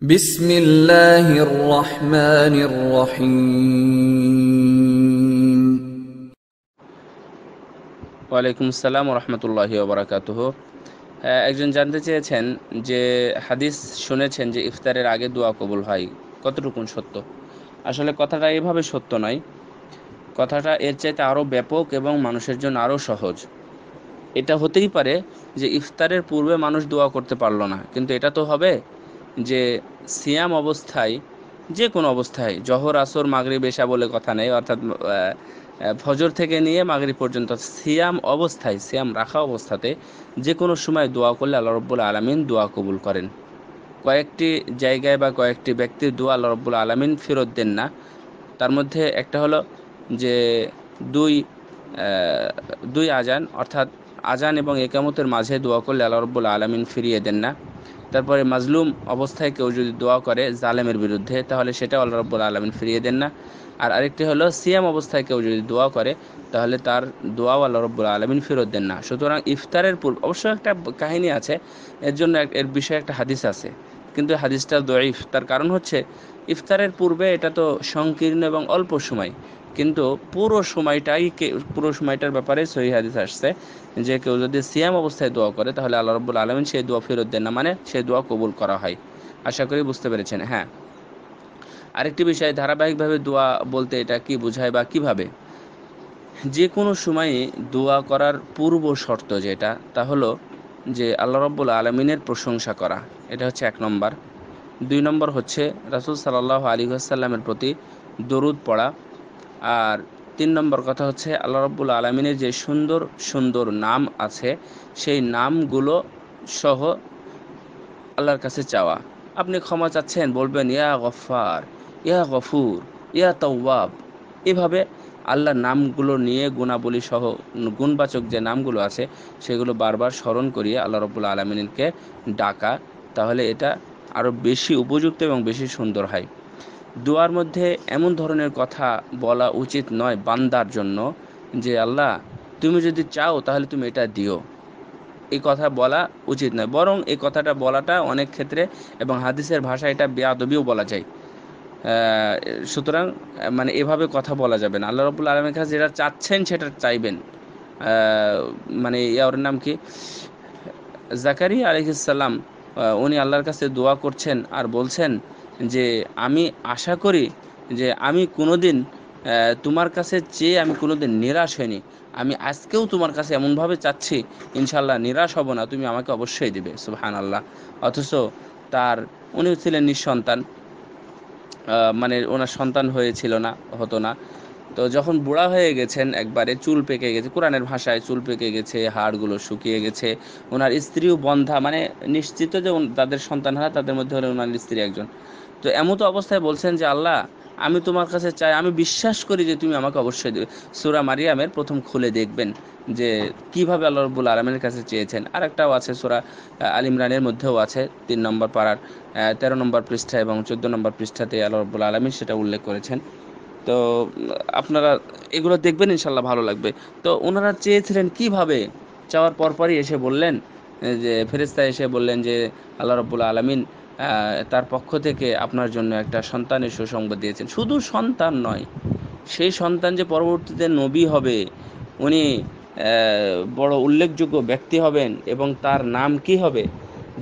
بسم الله الرحمن الرحيم ওয়ালাইকুম আসসালাম রহমতুল্লাহি ওবরাকাতুহ। একজন জানতে চেয়েছেন যে হাদিস শুনেছেন যে ইফতারের আগে দোয়া কবুল হয়, কতটুকুন সত্য? আসলে কথাটা এভাবে সত্য নয়, কথাটা এর চাইতে আরও ব্যাপক এবং মানুষের জন্য আরও সহজ। এটা হতেই পারে যে ইফতারের পূর্বে মানুষ দোয়া করতে পারলো না, কিন্তু এটা তো হবে যে সিয়াম অবস্থায়, যে কোনো অবস্থায়, জহর আসর মাগরিব এশা বলে কথা নেই, অর্থাৎ ফজর থেকে নিয়ে মাগরিব পর্যন্ত সিয়াম অবস্থায়, সিয়াম রাখা অবস্থাতে যে কোনো সময় দোয়া করলে আল্লাহ রব্বুল আলামিন দোয়া কবুল করেন। কয়েকটি জায়গায় বা কয়েকটি ব্যক্তির দোয়া আল্লাহ রব্বুল আলামিন ফেরত দেন না। তার মধ্যে একটা হলো যে দুই দুই আজান, অর্থাৎ আজান এবং একামতের মাঝে দোয়া করলে আল্লাহ রব্বুল আলামিন ফিরিয়ে দেন না। তারপরে মাজলুম অবস্থায় কেউ যদি দোয়া করে জালেমের বিরুদ্ধে, তাহলে সেটাও আল্লাহ রব্বুল আলামিন ফিরিয়ে দেন না। আর আরেকটি হলো সিয়াম অবস্থায় কেউ যদি দোয়া করে, তাহলে তার দোয়াও আল্লাহ রব্বুল আলামিন ফেরত দেন না। সুতরাং ইফতারের পূর্ব অবশ্য একটা কাহিনী আছে, এর জন্য এর বিষয়ে একটা হাদিস আছে, কিন্তু হাদিসটা দঈফ। তার কারণ হচ্ছে ইফতারের পূর্বে এটা তো সংকীর্ণ এবং অল্প সময়, কিন্তু পুরো সময়টার ব্যাপারে সহিহ হাদিস আসছে যে কেউ যদি সিয়াম অবস্থায় দোয়া করে, তাহলে আল্লাহ রাব্বুল আলামিন সেই দোয়া ফেরত দেন না, মানে সেই দোয়া কবুল করা হয়। আশা করি বুঝতে পেরেছেন। হ্যাঁ, আরেকটি বিষয়, ধারাবাহিকভাবে দোয়া বলতে এটা কি বোঝায় বা কিভাবে? যে কোনো সময়ে দোয়া করার পূর্ব শর্ত যেটা, তা হলো যে আল্লাহ রাব্বুল আলামিনের প্রশংসা করা, এটা হচ্ছে 1 নম্বর। 2 নম্বর হচ্ছে রাসূল সাল্লাল্লাহু আলাইহি ওয়াসাল্লামের প্রতি দরুদ পড়া। আর 3 নম্বর কথা হচ্ছে আল্লাহ রাব্বুল আলামিনের যে সুন্দর সুন্দর নাম আছে, সেই নামগুলো সহ আল্লাহর কাছে চাওয়া। আপনি ক্ষমা চাচ্ছেন, বলবেন ইয়া গফফার, ইয়া গফুর, ইয়া তাওয়াব। এভাবে আল্লাহর নামগুলো নিয়ে গুণাবলী সহ গুণবাচক যে নামগুলো আছে সেগুলো বারবার স্মরণ করিয়ে আল্লাহ রাব্বুল আলামিনকে ডাকা, তাহলে এটা আরও বেশি উপযুক্ত এবং বেশি সুন্দর হয়। দোয়ার মধ্যে এমন ধরনের কথা বলা উচিত নয় বান্দার জন্য যে আল্লাহ, তুমি যদি চাও তাহলে তুমি এটা দিও, এই কথা বলা উচিত নয়। বরং এই কথাটা বলাটা অনেক ক্ষেত্রে এবং হাদিসের ভাষায় এটা বেয়াদবিও বলা যায়। সুতরাং মানে এভাবে কথা বলা যাবে না। আল্লাহ রাব্বুল আলামিনের কাছে যেটা চাচ্ছেন সেটা চাইবেন। মানে ওর নাম কি, জাকারিয়া আলাইহিস সালাম, উনি আল্লাহর কাছে দোয়া করছেন আর বলছেন যে আমি আশা করি যে আমি কোনোদিন তোমার কাছে চেয়ে আমি কোনোদিন নিরাশ হইনি। আমি আজকেও তোমার কাছে এমনভাবে চাচ্ছি, ইনশাআল্লাহ নিরাশ হব না, তুমি আমাকে অবশ্যই দিবে। সুবহানাল্লাহ। অথচ তার উনি ছিলেন নিঃসন্তান, মানে ওনার সন্তান হয়েছিল না, হতো না। তো যখন বুড়া হয়ে গেছেন, একবারে চুল পেকে গেছে, কোরআনের ভাষায় চুল পেকে গেছে, হাড়গুলো শুকিয়ে গেছে, ওনার স্ত্রীও বন্ধা, মানে নিশ্চিত যে তাদের সন্তান হয়, তাদের মধ্যে হলে ওনার স্ত্রী একজন। তো এমতো অবস্থায় বলছেন যে আল্লাহ, আমি তোমার কাছে চাই, আমি বিশ্বাস করি যে তুমি আমাকে অবশ্যই দেবে। সূরা মারিয়ামের প্রথম খুলে দেখবেন যে কিভাবে আল্লাহ রাব্বুল আলামিনের কাছে চেয়েছেন। আরেকটাও আছে সূরা আল ইমরানের মধ্যেও আছে, 3 নম্বর পারার 13 নম্বর পৃষ্ঠা এবং 14 নম্বর পৃষ্ঠাতে আল্লাহ রাব্বুল আলামিন সেটা উল্লেখ করেছেন। তো আপনারা এগুলো দেখবেন, ইনশাল্লাহ ভালো লাগবে। তো ওনারা চেয়েছিলেন কিভাবে? চাওয়ার পরপরই এসে বললেন, যে ফেরেশতা এসে বললেন যে আল্লাহ রাব্বুল আলামিন তার পক্ষ থেকে আপনার জন্য একটা সন্তানের সুসংবাদ দিয়েছেন। শুধু সন্তান নয়, সেই সন্তান যে পরবর্তীতে নবী হবে, উনি বড় উল্লেখযোগ্য ব্যক্তি হবেন, এবং তার নাম কি হবে?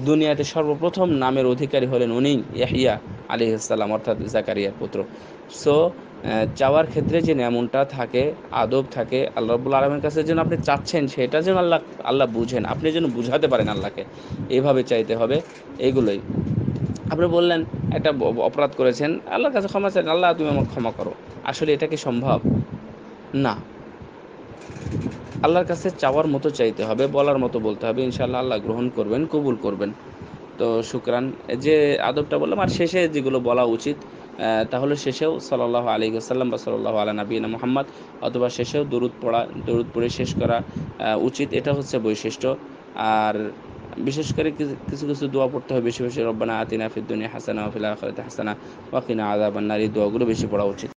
দুনিয়াতে সর্বপ্রথম নামের অধিকারী হলেন উনি, ইয়াহইয়া আলাইহিস সালাম, অর্থাৎ জাকারিয়ার পুত্র। সো চাওয়ার ক্ষেত্রে যে এমনটা থাকে, আদব থাকে, আল্লাহ রাব্বুল আলামিনের কাছে যেন আপনি চাচ্ছেন সেটা যেন আল্লাহ বুঝেন, আপনি যেন বুঝাতে পারেন আল্লাহকে, এইভাবে চাইতে হবে। এগুলোই। আপনি বললেন একটা অপরাধ করেছেন, আল্লাহর কাছে ক্ষমা চান, আল্লাহ তুমি আমাকে ক্ষমা করো। আসলে এটা কি সম্ভব? না। আল্লাহর কাছে চাওয়ার মতো চাইতে হবে, বলার মতো বলতে হবে, ইনশাআল্লাহ আল্লাহ গ্রহণ করবেন, কবুল করবেন। তো শুকরান। যে আদবটা বললাম, আর শেষে যেগুলো বলা উচিত, তাহলে শেষেও সাল্লাল্লাহু আলাইহি ওয়াসাল্লাম বা সাল্লাল্লাহু আলা নবিয়িনা মুহাম্মদ, অথবা শেষেও দরুদ পড়া, দরুদ পড়ে শেষ করা উচিত। এটা হচ্ছে বৈশিষ্ট্য। আর বিশেষ করে কিছু কিছু দোয়া পড়তে হয় বেশি বেশি, রব্বানা আতিনা ফিদ দুনিয়া হাসানা ওয়া ফিল আখিরাতি হাসানা ওয়া কিনা আযাবান নার, এই দোয়াগুলো বেশি পড়া উচিত।